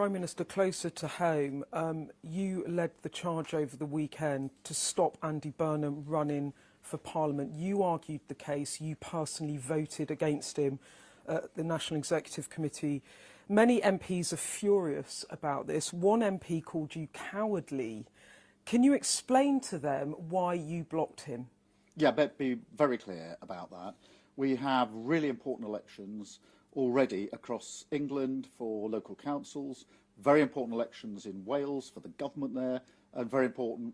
Prime Minister, closer to home, you led the charge over the weekend to stop Andy Burnham running for Parliament. You argued the case. You personally voted against him at the National Executive Committee. Many MPs are furious about this. One MP called you cowardly. Can you explain to them why you blocked him? Yeah, but be very clear about that. We have really important elections already across England for local councils, very important elections in Wales for the government there, and very important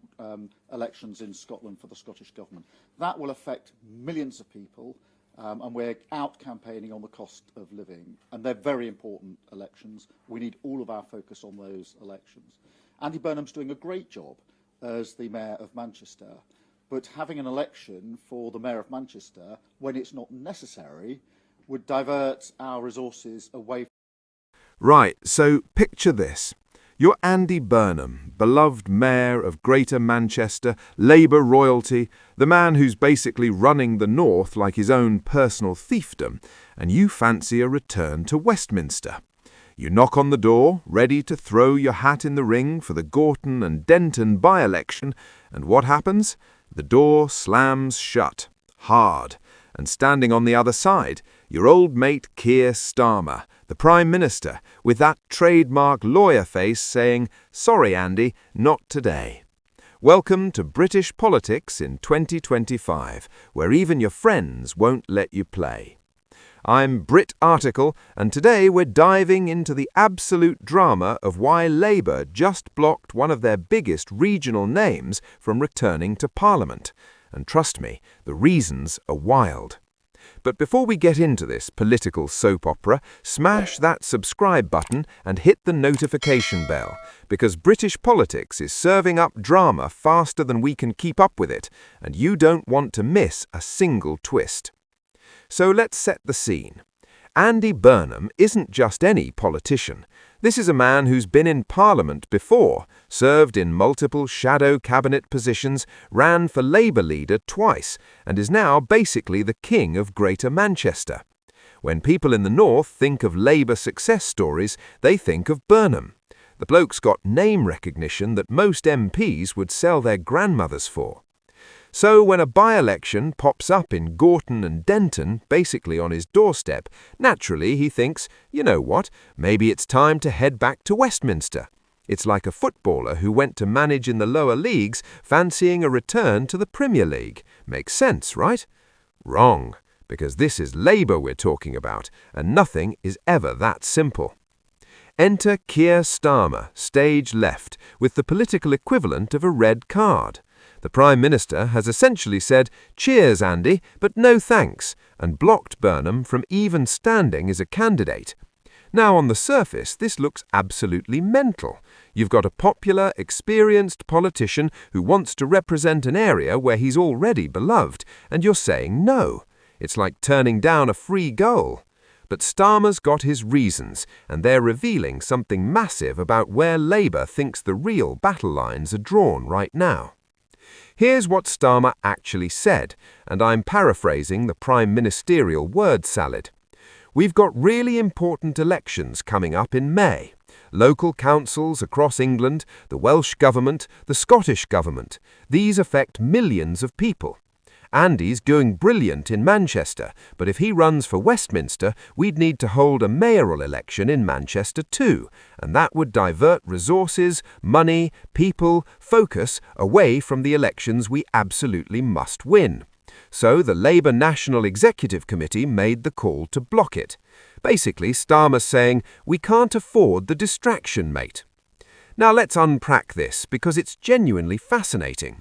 elections in Scotland for the Scottish Government. That will affect millions of people, and we're out campaigning on the cost of living. And they're very important elections. We need all of our focus on those elections. Andy Burnham's doing a great job as the Mayor of Manchester, but having an election for the Mayor of Manchester when it's not necessary would divert our resources away. Right, so picture this. You're Andy Burnham, beloved Mayor of Greater Manchester, Labour royalty, the man who's basically running the North like his own personal fiefdom, and you fancy a return to Westminster. You knock on the door, ready to throw your hat in the ring for the Gorton and Denton by-election, and what happens? The door slams shut, hard, and standing on the other side, your old mate Keir Starmer, the Prime Minister, with that trademark lawyer face saying, "Sorry, Andy, not today." Welcome to British politics in 2025, where even your friends won't let you play. I'm Brit Article, and today we're diving into the absolute drama of why Labour just blocked one of their biggest regional names from returning to Parliament. And trust me, the reasons are wild. But before we get into this political soap opera, smash that subscribe button and hit the notification bell, because British politics is serving up drama faster than we can keep up with it, and you don't want to miss a single twist. So let's set the scene. Andy Burnham isn't just any politician. This is a man who's been in Parliament before, served in multiple shadow cabinet positions, ran for Labour leader twice, and is now basically the king of Greater Manchester. When people in the North think of Labour success stories, they think of Burnham. The bloke's got name recognition that most MPs would sell their grandmothers for. So when a by-election pops up in Gorton and Denton, basically on his doorstep, naturally he thinks, you know what, maybe it's time to head back to Westminster. It's like a footballer who went to manage in the lower leagues fancying a return to the Premier League. Makes sense, right? Wrong, because this is Labour we're talking about, and nothing is ever that simple. Enter Keir Starmer, stage left, with the political equivalent of a red card. The Prime Minister has essentially said, "Cheers, Andy, but no thanks," and blocked Burnham from even standing as a candidate. Now, on the surface, this looks absolutely mental. You've got a popular, experienced politician who wants to represent an area where he's already beloved, and you're saying no. It's like turning down a free goal. But Starmer's got his reasons, and they're revealing something massive about where Labour thinks the real battle lines are drawn right now. Here's what Starmer actually said, and I'm paraphrasing the prime ministerial word salad. We've got really important elections coming up in May. Local councils across England, the Welsh Government, the Scottish Government. These affect millions of people. Andy's doing brilliant in Manchester, but if he runs for Westminster, we'd need to hold a mayoral election in Manchester too, and that would divert resources, money, people, focus away from the elections we absolutely must win. So the Labour National Executive Committee made the call to block it. Basically, Starmer's saying, we can't afford the distraction, mate. Now let's unpack this, because it's genuinely fascinating.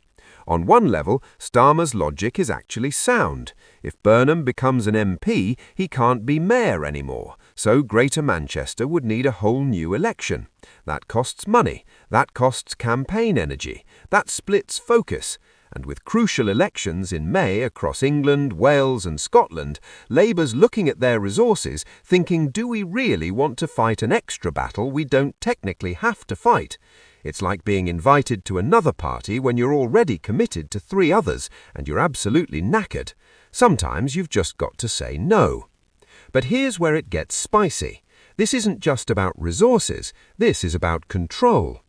On one level, Starmer's logic is actually sound. If Burnham becomes an MP, he can't be mayor anymore, so Greater Manchester would need a whole new election. That costs money, that costs campaign energy, that splits focus. And with crucial elections in May across England, Wales and Scotland, Labour's looking at their resources, thinking, do we really want to fight an extra battle we don't technically have to fight? It's like being invited to another party when you're already committed to 3 others and you're absolutely knackered. Sometimes you've just got to say no. But here's where it gets spicy. This isn't just about resources, this is about control.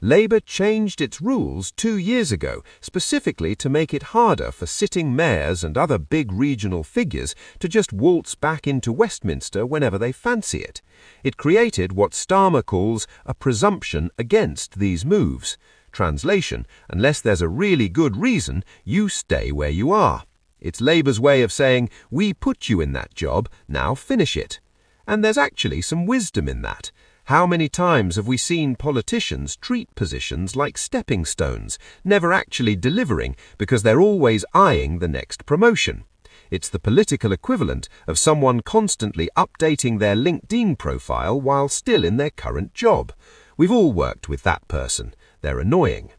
Labour changed its rules 2 years ago, specifically to make it harder for sitting mayors and other big regional figures to just waltz back into Westminster whenever they fancy it. It created what Starmer calls a presumption against these moves. Translation, unless there's a really good reason, you stay where you are. It's Labour's way of saying, we put you in that job, now finish it. And there's actually some wisdom in that. How many times have we seen politicians treat positions like stepping stones, never actually delivering because they're always eyeing the next promotion? It's the political equivalent of someone constantly updating their LinkedIn profile while still in their current job. We've all worked with that person. They're annoying.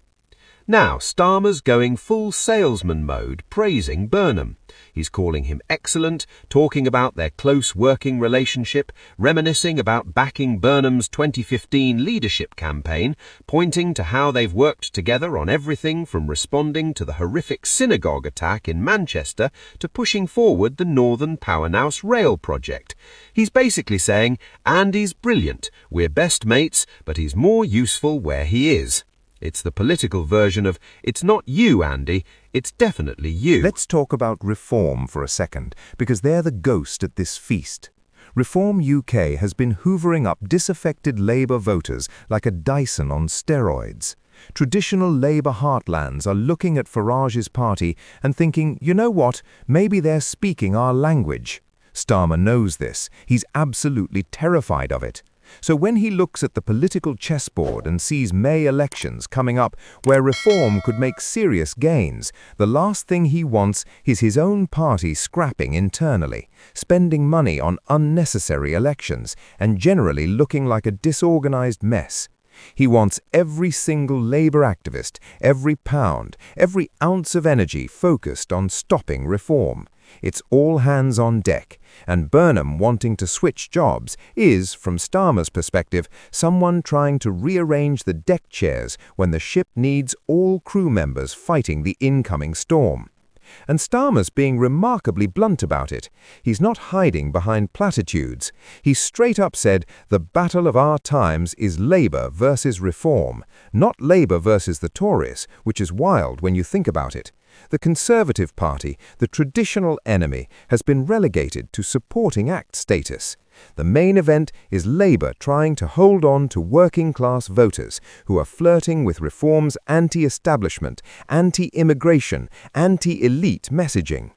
Now, Starmer's going full salesman mode, praising Burnham. He's calling him excellent, talking about their close working relationship, reminiscing about backing Burnham's 2015 leadership campaign, pointing to how they've worked together on everything from responding to the horrific synagogue attack in Manchester to pushing forward the Northern Powerhouse Rail project. He's basically saying, Andy's brilliant, we're best mates, but he's more useful where he is. It's the political version of, it's not you, Andy, it's definitely you. Let's talk about Reform for a second, because they're the ghost at this feast. Reform UK has been hoovering up disaffected Labour voters like a Dyson on steroids. Traditional Labour heartlands are looking at Farage's party and thinking, you know what, maybe they're speaking our language. Starmer knows this. He's absolutely terrified of it. So when he looks at the political chessboard and sees May elections coming up where Reform could make serious gains, the last thing he wants is his own party scrapping internally, spending money on unnecessary elections, and generally looking like a disorganized mess. He wants every single Labour activist, every pound, every ounce of energy focused on stopping Reform. It's all hands on deck, and Burnham wanting to switch jobs is, from Starmer's perspective, someone trying to rearrange the deck chairs when the ship needs all crew members fighting the incoming storm. And Starmer's being remarkably blunt about it. He's not hiding behind platitudes. He straight up said, the battle of our times is Labour versus Reform, not Labour versus the Tories, which is wild when you think about it. The Conservative Party, the traditional enemy, has been relegated to supporting act status. The main event is Labour trying to hold on to working-class voters who are flirting with Reform's anti-establishment, anti-immigration, anti-elite messaging.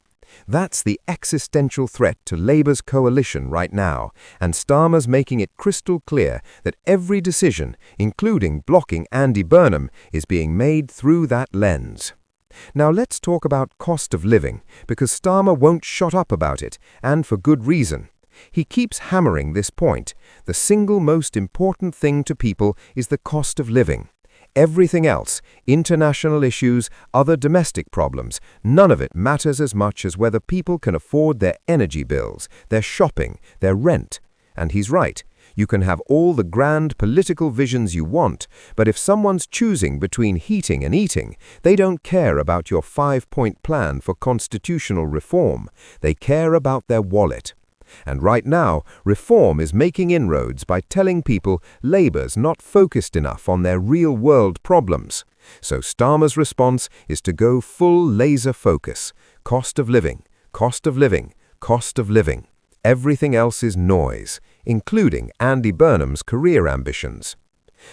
That's the existential threat to Labour's coalition right now, and Starmer's making it crystal clear that every decision, including blocking Andy Burnham, is being made through that lens. Now let's talk about cost of living, because Starmer won't shut up about it, and for good reason. He keeps hammering this point. The single most important thing to people is the cost of living. Everything else, international issues, other domestic problems, none of it matters as much as whether people can afford their energy bills, their shopping, their rent. And he's right. You can have all the grand political visions you want, but if someone's choosing between heating and eating, they don't care about your 5-point plan for constitutional reform. They care about their wallet. And right now, Reform is making inroads by telling people Labour's not focused enough on their real-world problems. So Starmer's response is to go full laser focus. Cost of living, cost of living, cost of living. Everything else is noise, including Andy Burnham's career ambitions.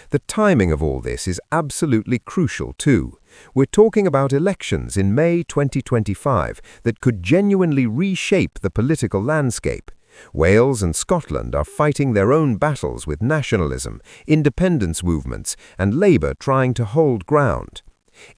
The timing of all this is absolutely crucial too. We're talking about elections in May 2025 that could genuinely reshape the political landscape. Wales and Scotland are fighting their own battles with nationalism, independence movements, and Labour trying to hold ground.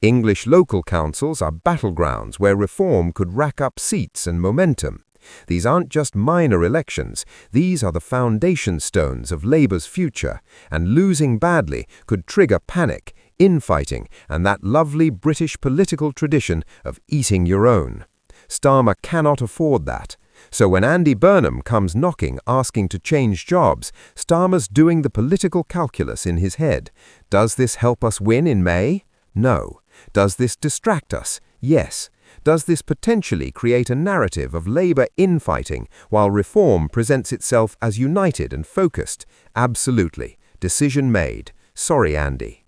English local councils are battlegrounds where Reform could rack up seats and momentum. These aren't just minor elections, these are the foundation stones of Labour's future, and losing badly could trigger panic, infighting, and that lovely British political tradition of eating your own. Starmer cannot afford that. So when Andy Burnham comes knocking asking to change jobs, Starmer's doing the political calculus in his head. Does this help us win in May? No. Does this distract us? Yes. Does this potentially create a narrative of Labour infighting while Reform presents itself as united and focused? Absolutely. Decision made. Sorry, Andy.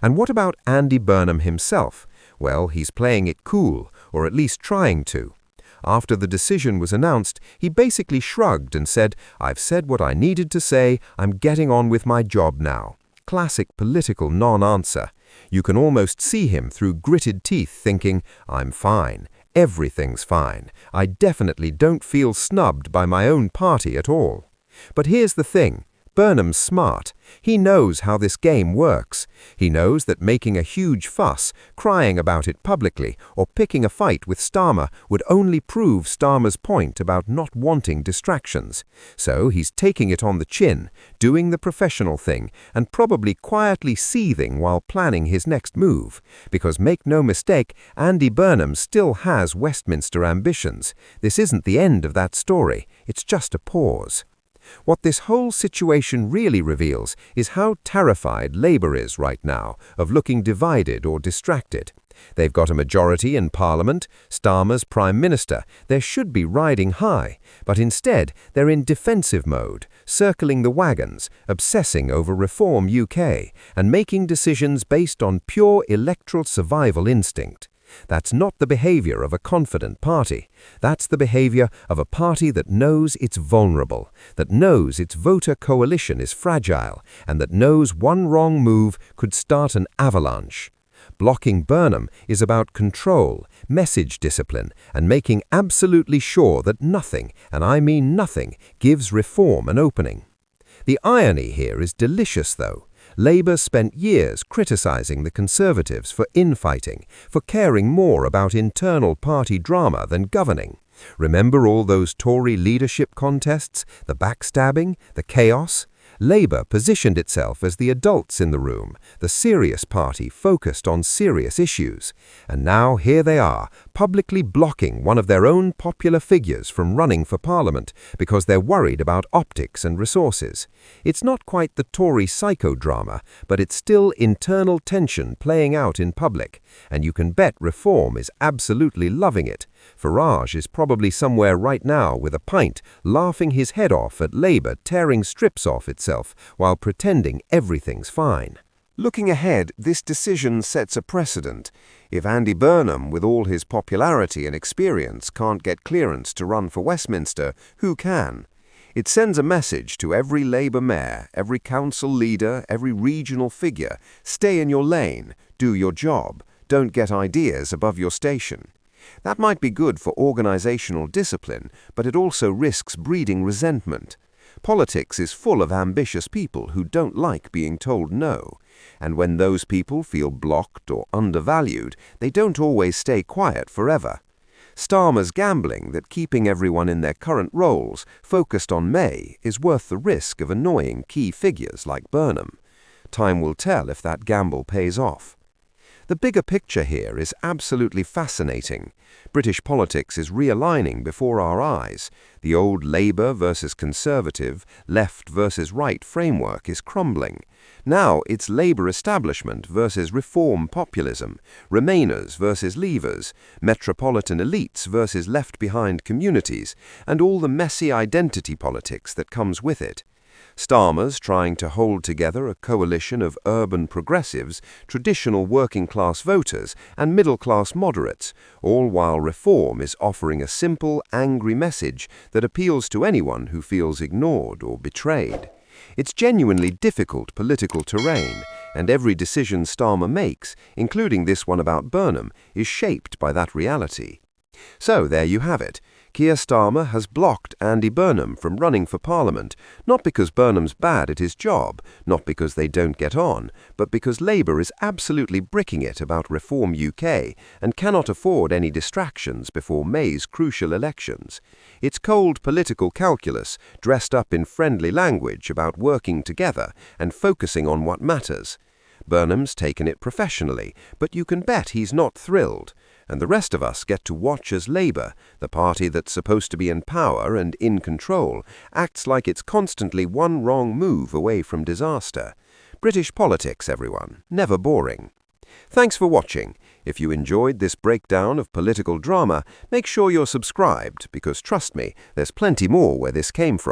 And what about Andy Burnham himself? Well, he's playing it cool, or at least trying to. After the decision was announced, he basically shrugged and said, "I've said what I needed to say, I'm getting on with my job now." Classic political non-answer. You can almost see him through gritted teeth thinking, "I'm fine, everything's fine, I definitely don't feel snubbed by my own party at all." But here's the thing. Burnham's smart. He knows how this game works. He knows that making a huge fuss, crying about it publicly, or picking a fight with Starmer would only prove Starmer's point about not wanting distractions. So he's taking it on the chin, doing the professional thing, and probably quietly seething while planning his next move. Because make no mistake, Andy Burnham still has Westminster ambitions. This isn't the end of that story. It's just a pause. What this whole situation really reveals is how terrified Labour is right now of looking divided or distracted. They've got a majority in Parliament, Starmer's Prime Minister. They should be riding high, but instead they're in defensive mode, circling the wagons, obsessing over Reform UK, and making decisions based on pure electoral survival instinct. That's not the behavior of a confident party. That's the behavior of a party that knows it's vulnerable, that knows its voter coalition is fragile, and that knows one wrong move could start an avalanche. Blocking Burnham is about control, message discipline, and making absolutely sure that nothing, and I mean nothing, gives Reform an opening. The irony here is delicious, though. Labour spent years criticising the Conservatives for infighting, for caring more about internal party drama than governing. Remember all those Tory leadership contests, the backstabbing, the chaos? Labour positioned itself as the adults in the room, the serious party focused on serious issues. And now here they are, publicly blocking one of their own popular figures from running for Parliament because they're worried about optics and resources. It's not quite the Tory psychodrama, but it's still internal tension playing out in public, and you can bet Reform is absolutely loving it. Farage is probably somewhere right now with a pint, laughing his head off at Labour tearing strips off itself while pretending everything's fine. Looking ahead, this decision sets a precedent. If Andy Burnham, with all his popularity and experience, can't get clearance to run for Westminster, who can? It sends a message to every Labour mayor, every council leader, every regional figure. Stay in your lane, do your job, don't get ideas above your station. That might be good for organisational discipline, but it also risks breeding resentment. Politics is full of ambitious people who don't like being told no, and when those people feel blocked or undervalued, they don't always stay quiet forever. Starmer's gambling that keeping everyone in their current roles, focused on May, is worth the risk of annoying key figures like Burnham. Time will tell if that gamble pays off. The bigger picture here is absolutely fascinating. British politics is realigning before our eyes. The old Labour versus Conservative, left versus right framework is crumbling. Now it's Labour establishment versus Reform populism, Remainers versus Leavers, metropolitan elites versus left-behind communities, and all the messy identity politics that comes with it. Starmer's trying to hold together a coalition of urban progressives, traditional working-class voters, and middle-class moderates, all while Reform is offering a simple, angry message that appeals to anyone who feels ignored or betrayed. It's genuinely difficult political terrain, and every decision Starmer makes, including this one about Burnham, is shaped by that reality. So there you have it. Keir Starmer has blocked Andy Burnham from running for Parliament, not because Burnham's bad at his job, not because they don't get on, but because Labour is absolutely bricking it about Reform UK and cannot afford any distractions before May's crucial elections. It's cold political calculus dressed up in friendly language about working together and focusing on what matters. Burnham's taken it professionally, but you can bet he's not thrilled. And the rest of us get to watch as Labour, the party that's supposed to be in power and in control, acts like it's constantly one wrong move away from disaster. British politics, everyone. Never boring. Thanks for watching. If you enjoyed this breakdown of political drama, make sure you're subscribed because, trust me, there's plenty more where this came from.